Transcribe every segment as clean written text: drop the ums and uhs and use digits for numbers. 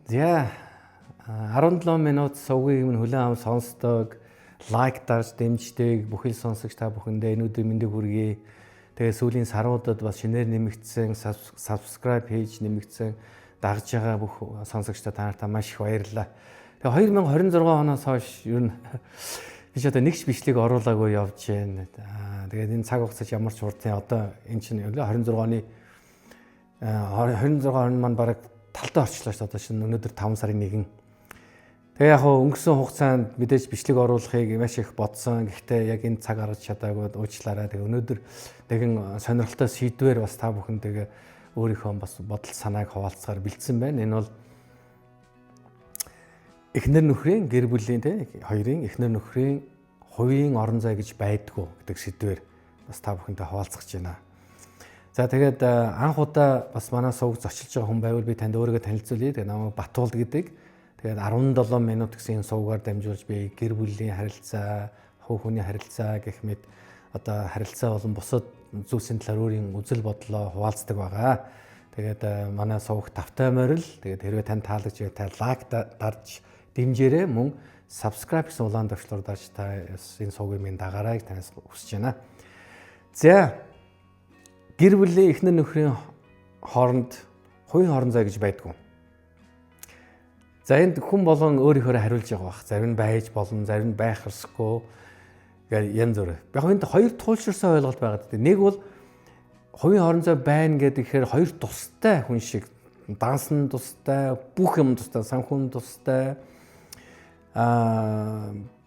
За 17 минут сувгийг минь хүлээн аван сонсдог, лайк дарж дэмждэг бүхэл сонсогч та бүхэндээ энэ өдрийн мэндийг хүргэе. Тэгээ сүүлийн саруудад бас шинээр нэмэгдсэн, subscribe хийж нэмэгдсэн дагж байгаа бүх сонсогчдод та нартай маш их баярлалаа. Тэгээ 2026 оноос хойш ер нь би ч одоо нэгч бичлэг оруулаагүй явж байна. Тэгээд энэ цаг хугацаанд ямар ч хурдан одоо энэ чинь 26 оны 26 он маань бараг талдаа орчлоо шүү дээ. Одоо шинэ өнөөдөр 5 сарын 1. Тэгээ яг өнгөрсөн хугацаанд мэдээж бичлэг оруулахыг маш их бодсон. Гэхдээ яг энэ цаг гаргаж чадаагүй уучлаарай. Тэгээ өнөөдөр нэгэн сонирхолтой сэдвээр бас та бүхэнтэйгээ өөрийнхөө бас бодол санааг хуваалцахаар бэлдсэн байна. Энэ бол эхнэр нөхрийн гэр бүлийн хоёрын эхнэр нөхрийн хувийн орон зай гэж байдгүй гэдэг сэдвээр бас та бүхэнтэй хуваалцах гэж байна. За тэгээд анх удаа бас манай сувг зочилж байгаа хүн байвал би танд өөрийгөө танилцуулъя. Тэгээд намайг Батуул гэдэг. Тэгээд 17 минут гэсэн сувгаар дамжуулж би гэр бүлийн харилцаа, хувь хүний харилцаа гэх мэт одоо харилцаа болон бусад зүйлсийн талаар өөрийн үзэл бодлоо хуваалцдаг байгаа. Тэгээд манай сувг тавтай морил. Тэгээд хэрвээ танд таалагдж байвал лайк дарж дэмжээрэй, мөн subscribe гэсэн улаан төвчлөөр дарж та энэ сувгийг минь дагаарай гэж танаас хүсэж байна. За гэр бүлийн эхнэр нөхрийн хооронд хувийн орон зай гэж байдгүй. За энд хүн болгон өөрийнхөө хариулж байгаа бах. Зарим нь байж болно, зарим нь байх ёсгүй. Янз бүр. Яг энд хоёр туулширсан ойлголт байгаа гэдэг. Нэг бол хувийн орон зай байна гэдэг ихээр хоёр тустай хүн шиг дансан тустай, бүх юм тустай, санхүүн тустай.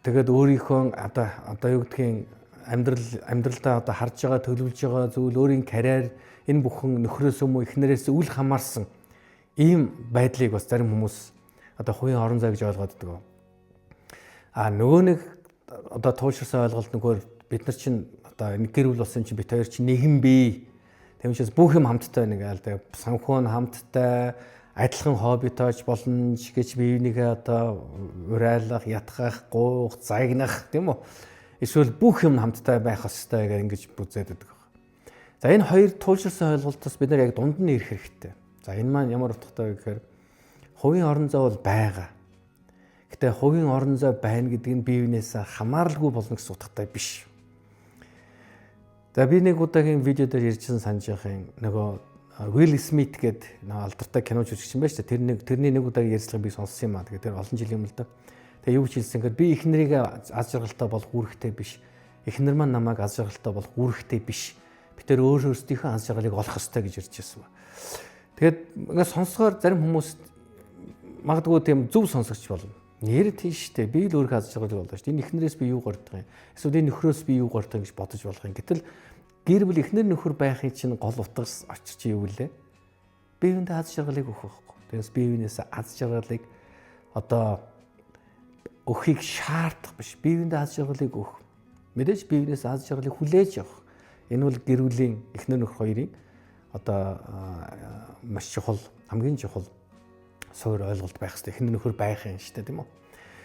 Тэгээд өөрийнхөө одоо юу гэдгийг амьдралдаа одоо харж байгаа, төлөвлөж байгаа зүйл, өөрийн карьер энэ бүхэн нөхрөөс юм уу эхнэрээс үл хамаарсан ийм байдлыг бас зарим хүмүүс одоо хувийн орон зай гэж ойлгоод байдаг. Нөгөө нэг одоо тууширсан ойлголт нөгөө бид нар чинь одоо нэг гэр бүл болсон чинь бид хоёр чинь нэгэн бие. Тийм учраас бүх юм хамттай нэг айл тэгээ санхүү нь хамттай, адилхан хоббитойч болно гэж биенийгээ одоо урайлах, ятгах, гуух, загнах тийм үү? Эсвэл бүх юм хамттай байх ёстой гэж ингэж бүзээд байдаг. За энэ хоёр тууширсан ойлголтоос бид нар яг дунд нь ирэх хэрэгтэй. За энэ маань ямар утгатай вэ гэхээр хувийн орон зай бол байгаа. Гэтэ хувийн орон зай байна гэдэг нь бие биенээс хамааралгүй болно гэсэн утгатай биш. За би нэг удаагийн видео дээр ярьжсэн санаж байхын нөгөө Will Smith гэдэг нэг алдартай кино жүжигчин байж та тэрний нэг удаагийн ярьцлагыг би сонссон юм аа. Тэгээд тэр олон жилийн өмнө л да. Тэгээ юу ч хэлсэн гэхээр би эхнэрийг аз жаргалтай болох үүрэгтэй биш. Эхнэр маань намайг аз жаргалтай болох үүрэгтэй биш. Би тэр өөрсдийнхөө аз жаргалыг олох ёстой гэж ярьж байсан ба. Тэгээд ингээд сонсохоор зарим хүмүүс магадгүй тийм зөв сонсогч болно. Нэр тийштэй би л өөрийнхөө аз жаргалыг олдоо шүү. Энэ эхнэрээс би юу гордог юм? Эсвэл энэ нөхрөөс би юу гордог гэж бодож болох юм. Гэтэл гэр бүл эхнэр нөхөр байхын чинь гол утгаас очир чи юу вэ? Бие биендээ аз жаргалыг өгөх байхгүй. Тэгээс бие биенээс аз жаргалыг одоо өхийг шаардах биш. Бие биендээ аз жаргалыг өг. Мэдээж бие биенээс аз жаргалыг хүлээж авах. Энэ бол гэр бүлийн эхнэр нөхөр хоёрын одоо маш чухал, хамгийн чухал суур ойлголт байх хэрэгтэй. Эхнэр нөхөр байх юм шүү дээ, тийм үү?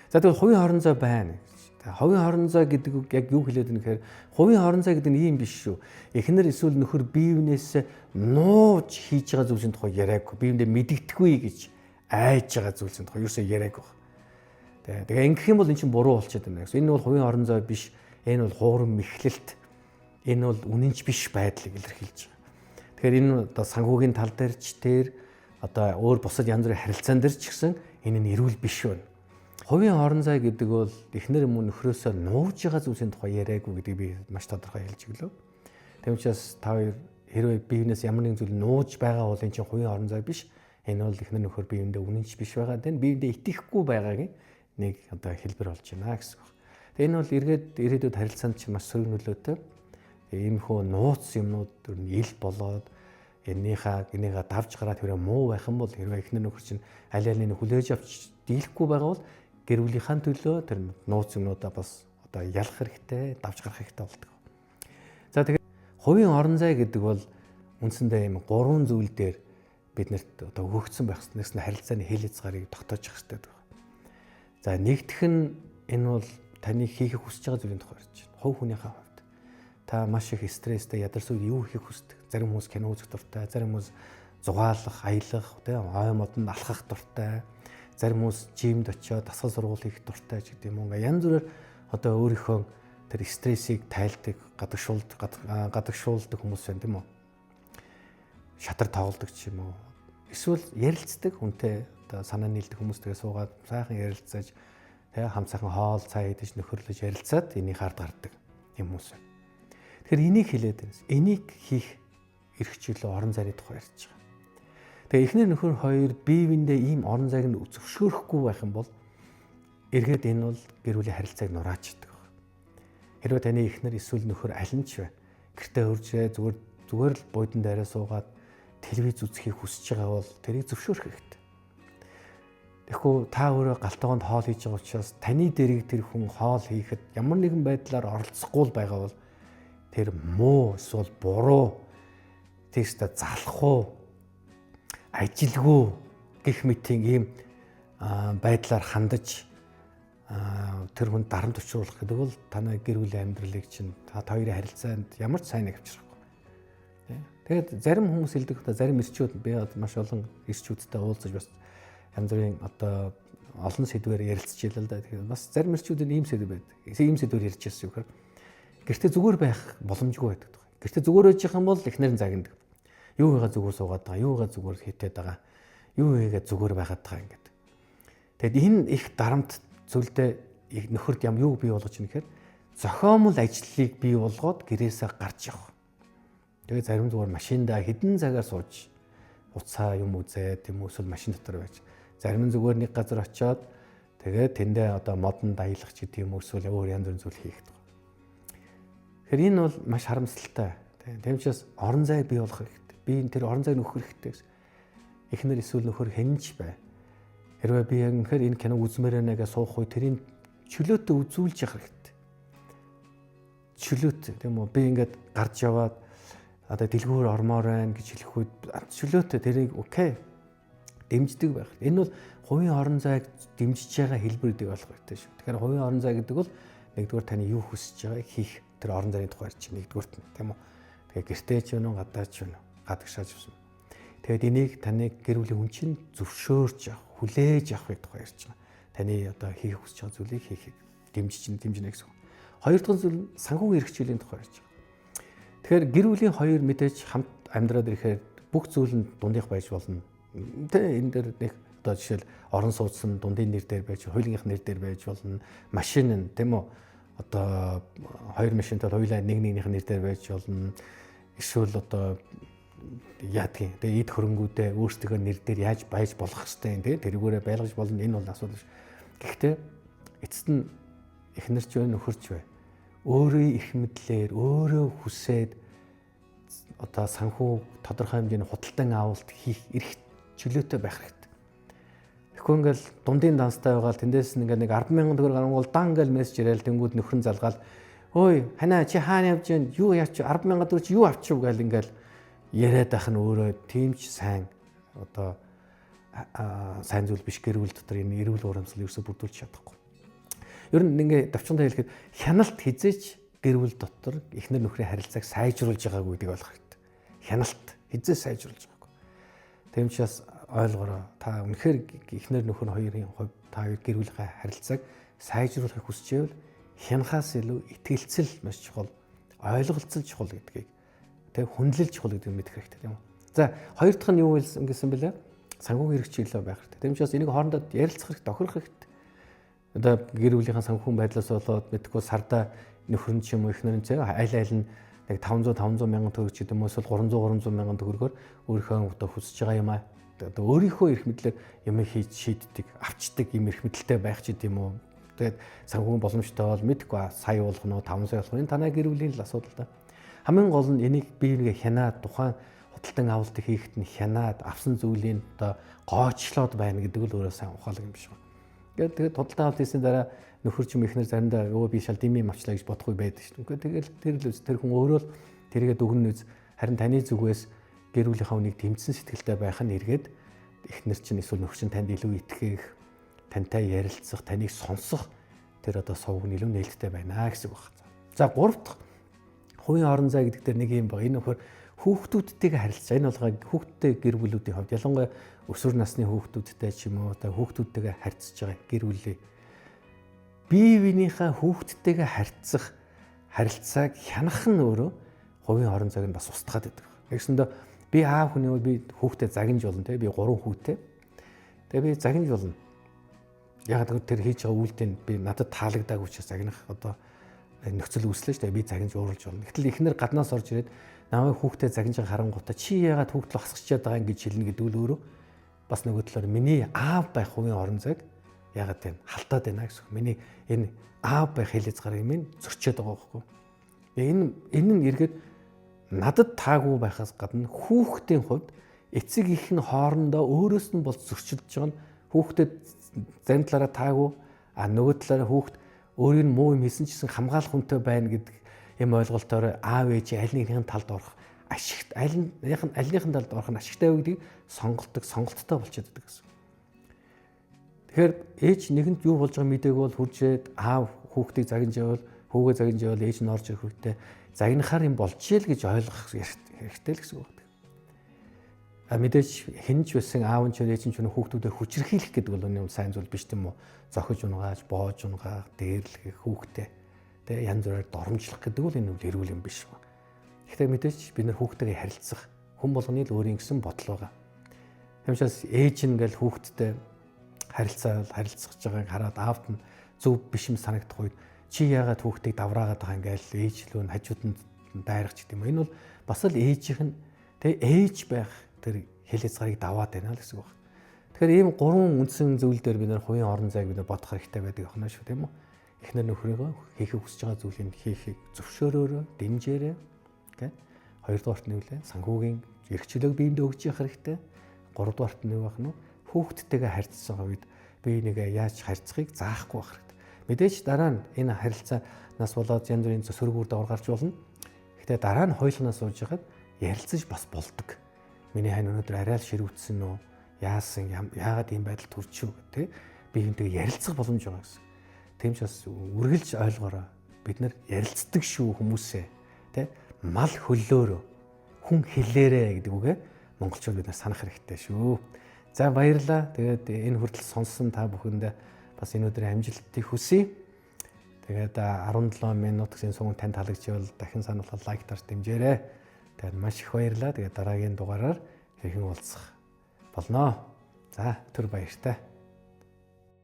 За тэгвэл хувийн орон зай байна. Хувийн орон зай гэдэг яг юу хэлээд байна гэхээр хувийн орон зай гэдэг нь ийм биш шүү. Эхнэр эсвэл нөхөр бие биенээс нууж хийж байгаа зүйлсийн тухай яриаггүй. Бие биендээ мэдэгдэхгүй гэж айж байгаа зүйлсийн тухай юусоо яриаггүй. Тэгээ ингэх юм бол эн чинь буруу болчиход байна. Энэ бол хувийн орон зай биш. Энэ бол хуурам мэхлэлт. Энэ бол үнэнч биш байдлыг илэрхийлж байгаа. Тэгэхээр энэ одоо санхүүгийн тал дээр ч тэр одоо өөр бусад янз бүрийн харилцаан дээр ч гэсэн энэ нь эрүүл биш байна. Хувийн орон зай гэдэг бол эхнэр юм уу нөхрөөсөө нууж байгаа зүйлсийн тухай яриаггүй гэдгийг би маш тодорхой хэлж өглөө. Тэгм учраас та хоёр хэрвээ биенээс ямар нэгэн зүйл нууж байгаа бол энэ чинь хувийн орон зай биш. Энэ бол эхнэр нөхөр биендээ үнэнч биш байгаа. Тэн биендээ итгэхгүй байгаагийн нэг одоо хэлбэр болж байна гэсэн үг. Тэгээ энэ бол ирээдүйд харилцаанд чинь маш сөрөг нөлөөтэй. Ийм хөө нууц юмнууд ил болоод энийгээ давж гараад хэрэг муу байх юм бол хэрвээ эхнэр нөхөр чинь аль алийг хүлээж авч дийлэхгүй байгаа бол гэр бүлийнхаа төлөө тэр нууц юмнуудаа бас одоо ялах хэрэгтэй, давж гарах хэрэгтэй болдог. За тэгээд хувийн орон зай гэдэг бол үндсэндээ ийм гурван зүйл дээр биднэрт одоо өгөгдсөн байх хэвээр нэгэн харилцааны хэл хязгаарыг тогтоож явах хэрэгтэй байна. За нэгдэх нь энэ бол таны хийхийг хүсэж байгаа зүйлийн тухай ярьж байна. Хувь хүнийхээ хувьд та маш их стресстэй ядарсууд юу хийхийг хүсдэг. Зарим хүмүүс кино үзэх дуртай, зарим хүмүүс зугаалах, аялах, ой модонд алхах дуртай. зарим хүмүүс жимд очиод дасгал сургууль хийх дуртай ч гэдэг юм уу. Янз бүрээр одоо өөрийнхөө тэр стрессийг тайлдаг, гадагшуулдаг хүмүүс байна тийм үү. Шатар тоглодог ч юм уу. Эсвэл ярилцдаг хүнтэй одоо санаа нийлдэг хүмүүстэйгээ суугаад сайхан ярилцаж тэгээ хам сайхан хоол цай идэж нөхөрлөж ярилцаад энийг хард гардаг юм хүмүүс байна. Тэгэхээр энийг хэлээд байна. Энийг хийх эрх чөлөө орон зайны тухай ярьж байгаа. Тэгээ эхнэр нөхөр хоёр бие биендээ ийм орон зайг нь зөвшөөрөхгүй байх юм бол эргээд энэ бол гэр бүлийн харилцааг нураачдаг. Хэрвээ таны эхнэр эсвэл нөхөр аль нь ч вэ гэртээ хөржээ зүгээр л буудан дээрээ суугаад телевиз үзэхийг хүсэж байгаа бол тэрийг зөвшөөрөх хэрэгтэй. Тэгэхгүй та өөрөө галтгоонд хоол хийж байгаа учраас таны дэрийг тэр хүн хоол хийхэд ямар нэгэн байдлаар оролцохгүй байгаа бол тэр муу эсвэл буруу тэгстэй залах уу ажилгүй гэх мэтийн ийм байдлаар хандаж тэр хүнд дарамт учруулах гэдэг бол танай гэр бүлийн амьдралыг чинь та хоёрын харилцаанд ямар ч сайн авчрахгүй. Тэгээд зарим хүмүүс хэлдэг та зарим ирчүүд би маш олон ирчүүдтэй уулзаж бас янз бүрийн одоо олон сэдвээр ярилцчихлаа л да. Тэгэхээр бас зарим ирчүүдийн ийм сэдв байдаг. Ийм сэдвээр ярьж ирсэн юм хэрэг. Гэртээ зүгээр байх боломжгүй байдаг. Гэртээ зүгээр байж байгаа юм бол эхнэр нь загнадаг. Юу хийгээ зүгээр суугаад байгаа, юугаа зүгээр хитээд байгаа, юу хийгээ зүгээр байгаад байгаа ингээд. Тэгэд энэ их дарамт зүйлдээ нөхөрд юу бий болгож ийн гэхээр зохиомл ажлыг бий болгоод гэрээсээ гарч явах. Тэгээ зарим зүгээр машиндаа хэдэн цагаар сууж уцаа юм үзээд юм эсвэл машин дотор байж. Зарим нь зүгээр нэг газар очиод тэгээ тэндээ одоо модонд аялах ч гэдэг юм эсвэл өөр янз бүрийн зүйл хийх. Тэгэхээр энэ бол маш харамсалтай. Тийм учраас орон зай бий болох хэрэгтэй. Би энэ тэр орон зайг нөхөх хэрэгтэй гэсэн. Эхнэр эсвэл нөхөр хэнж бай. Хэрвээ би яг үнэхээр энэ киног үзмээр байна гэж суух үе тэрийн чөлөөтэй үзүүлж явах хэрэгтэй. Чөлөөтэй тийм үү? Би ингээд гарч яваад одоо дэлгүүр ормоор байна гэж хэлэх үед чөлөөтэй тэрийг окей дэмждэг байх. Энэ бол хувийн орон зайг дэмжиж байгаа хэлбэр гэдэг болох хэрэгтэй шүү. Тэгэхээр хувийн орон зай гэдэг бол нэгдүгээр таны юу хүсэж байгааг хийх тэр орон зайны тухай чинь нэгдүгээрт нь тийм үү. Тэгээ гэртээ ч вэ, гадаа ч вэ, гадагшааж байна. Тэгээд энийг таны гэр бүлийн хүн чинь зөвшөөрж авах, хүлээж авахыг тухай ярьж байгаа. Таны одоо хийх хүсэж байгаа зүйлийг хийхийг дэмжинэ гэсэн. Хоёр дахь зүйл санхүүгийн эрх чөлөөний тухай ярьж байгаа. Тэгэхээр гэр бүлийн хоёр мэдээж хамт амьдраад ирэхээр бүх зүйл нь дундих байж болно. Тэ энэ дээр нэг одоо жишээл орон сууцсан дундын нэр дээр байж, хуулийнхх нэр дээр байж болно. Машин нь тийм үү? Одоо хоёр машинтай хоёулаа нэгнийх нэр дээр байж болно. Эсвэл одоо яадгийн тэгээ эд хөрөнгүүдээ өөрсдийнхөө нэр дээр яаж байж болох хэвтэй тийм тэрүүгээрээ байлгаж болно. Энэ бол асуудал ш. Гэхдээ эцэст нь эхнэрч бай, нөхөрч бай. Өөрийн эрх мэдлээр өөрөө хүсээд одоо санхүү тодорхой хэмжээний худалдан авалт хийх эрх чөлөөтэй байх хэрэгтэй. Тэгэхгүй ингээл дундын данстай байгаа л тэндээс нэг 10,000 төгрөг гарангуул дан ингээл мессеж ирээл тэнгууд нөхрөн залгаал ой ханаа чи хаана явж байна? Юу яач 10,000 төгрөг чи юу авчих вэ гэл ингээл яриад байх нь өөрөө тийм ч сайн одоо сайн зүйл биш гэр бүл дотор энэ эрүүл урамсгал ерөөсө бүрдүүлж чадахгүй. Ер нь ингээ давчхантай хэлэхэд хяналт хизээч гэр бүл дотор эхнэр нөхрийн харилцааг сайжруулж байгаагүй гэдэг болох хэрэгтэй. Хяналт хизээ сайжруулж байгаагүй. Тийм учраас ойлгороо та үнэхээр эхнэр нөхөр хоёрын хувьд та хоёр гэр бүлийн харилцааг сайжруулахыг хүсчихвэл хянахаас илүү итгэлцэл маш чухал, ойлголцол чухал гэдгийг тэг хүндлэл чухал гэдгийг мэдэх хэрэгтэй тийм үү. За хоёр дахь нь юу гэсэн бэлээ? Санхүүгийн эрх чөлөө байх хэрэгтэй. Тийм учраас энийг хоорондоо ярилцах хэрэгтэй, тохирох хэрэгтэй. Одоо гэр бүлийнхаа санхүүгийн байдлаас болоод мэдхгүй сарда нөхөр нь ч юм уу эхнэр нь айл нь нэг 500 мянган төгрөг ч гэдэг юм уу эсвэл 300 мянган төгрөгөөр өөрийнхөө одоо хүсэж байгаа юм аа одоо өөрийнхөө эрх мэдлээр юм хийж шийддэг, авчдаг юм эрх мэдэлтэй байх ч гэдэг юм уу. Тэгээд санхүүгийн боломжтой бол мэдхгүй сая болох нь 5 сая болох нь энэ танай гэр бүлийн л асуудал да. Хамгийн гол нь энийг бие биегээ хянаад тухайн худалдан авалт хийхэд нь хянаад авсан зүйлийн одоо гоочлоод байна гэдэг л өөрөө сайн ухаалаг юм биш үү. Тэгээд худалдан авалт хийсний дараа нөхөр ч юм ихнэр заримдаа өө би шал дими авчлаа гэж бодохгүй байдаг шүү дээ. Тэгэл тэр хүн өөрөө л тэргээ дүгнэн үз харин таны зүгээс гэр бүлийнхаа үнийг дэмжсэн сэтгэлтэй байх нь эргээд ихнэр чинь эсвэл нөхөр чинь танд илүү итгэх, тантай ярилцах, таныг сонсох тэр одоо сувг нь илүү нээлттэй байна гэсэн үг байна. За гурав дахь хувийн орон зай гэдэг дээр нэг юм баг. Энэ нөхөр хүүхдүүдтэйгээ харилцаа. Энэ болгоо хүүхдтэй гэр бүлүүдийн хувьд ялангуяа өсвөр насны хүүхдүүдтэй ч юм уу одоо хүүхдүүдтэйгээ харьцаж байгаа гэр бүлээ бие биенийхээ хүүхдтэйгээ харьцах харилцааг хянах нь өөрөө хувийн орон зайг нь бас устгаад байдаг. Тэгсэндээ би аав хүний би хүүхдэд загинж болно те би 3 хүүтэй. Тэгээ би загинж болно. Яг тэр хийж байгаа үйлдэл би надад таалагдаагүй учраас загнах одоо нөхцөл үүслээ шүү дээ. Би загинж ууралж болно. Гэтэл эхнэр гаднаас орж ирээд намайг хүүхдэд загинж харангуйта чи яагаад хүүхдлөө хасчихад байгаа юм гэж хэлнэ гэдэг нь өөрөө бас нөгөө талаар миний аав байх хувийн орон зайг яагаад тийм халтаад байна гэсэн. Миний энэ аав байх хэлэцгаар юм зөрчөөд байгаа байхгүй. Энэ нь эргээд надад таагүй байхаас гадна хүүхдийн хувьд эцэг их нь хоорондоо өөрөөс нь бол зөрчилдөж байгаа нь хүүхдэд зарим талаараа таагүй нөгөө талаараа хүүхд өөрийн муу юм хийсэн ч гэсэн хамгаалах хүнтэй байна гэдэг юм ойлголтоор аав ээж аль нэгний талд орох ашигт альныхын талд орох нь ашигтай вэ гэдгийг сонголттой болчиход байдаг гэсэн. Тэгэхээр ээж нэгэнд юу болж байгааг мдэггүй бол хуржээд аав хүүхдийг загинж явал хүүгээ загинж явал ээж нь орж ирэх үедээ загнахаар юм болжээ л гэж ойлгох хэрэгтэй л гэсэн үг. Мэдээж хинж байсан аав нь ч ээж нь ч хүүхдүүдэд хүчрхийлэх гэдэг бол энэ сайн зүйл биш тийм үү? Зохиж унгааж, боож унгаах, дээрлэх хүүхдээ тэгээ янз бүрээр доромжлох гэдэг бол энэ үл эрүүл юм биш ба. Гэхдээ мэдээж бид нар хүүхдтэйгээ харилцах хүн болгоны л өөрийн гэсэн бодол байгаа. Тиймээс ээж нь ингээл хүүхдтэй харилцах байгааг хараад аавд нь зөв биш юм санагдах үед чи яагаад хүүхдийг давраагаад байгаа ингээл ээж лөө хажууд нь дайрах ч гэдэг юм. Энэ бол бас л ээжийнх нь тэгээ ээж байх тэр хэлэцгарыг даваад байна л гэсэн үг. Тэгэхээр ийм 3 үндсэн зүйл дээр бид нар хувийн орон зайг бид нар бодох хэрэгтэй байдаг юм шүү тийм үү? Эхнэр нөхрийгөө хийхийг хүсэж байгаа зүйлийг хийхийг зөвшөөрөөрөө, дэмжээрэй. Окей. Хоёрдугаарт нь үлээ санхүүгийн эрх чөлөөг биендээ өгч явах хэрэгтэй. Гуравдугаарт нь юу байх нь хүүхдтэйгээ харьцсан үед би нэгэ яаж харьцахыг заахгүй байх хэрэгтэй. Мэдээж дараа нь энэ харилцаанаас болоод янз бүрийн сөргүүр доор гарч болно. Гэхдээ дараа нь хоёуланаас сууж хагаад ярилцаж бас болдог. Миний хань өнөөдөр арай л ширүүцсэн үү? Яасан яагаад ийм байдал төрчихв гэх би энэтэй ярилцах боломж байгаа гэсэн. Тийм ч бас үргэлж ойлгоорой. Бид нар ярилцдаг шүү хүмүүсээ. Тэ мал хөллөөрөө хүн хэлээрэ гэдэг үгээ монголчууд бид нар санах хэрэгтэй шүү. За баярлалаа. Тэгээд энэ хүртэл сонссон та бүхэнд бас энэ өдрийн амжилтыг хүсье. Тэгээд 17 минут гэсэн суган танд таалагдчихвал дахин сануулгад лайктаар дэмжээрэй. Тэгээд маш их баярлалаа. Тэгээд дараагийн дугаараар хэрхэн уулзах болно. За түр баяртай.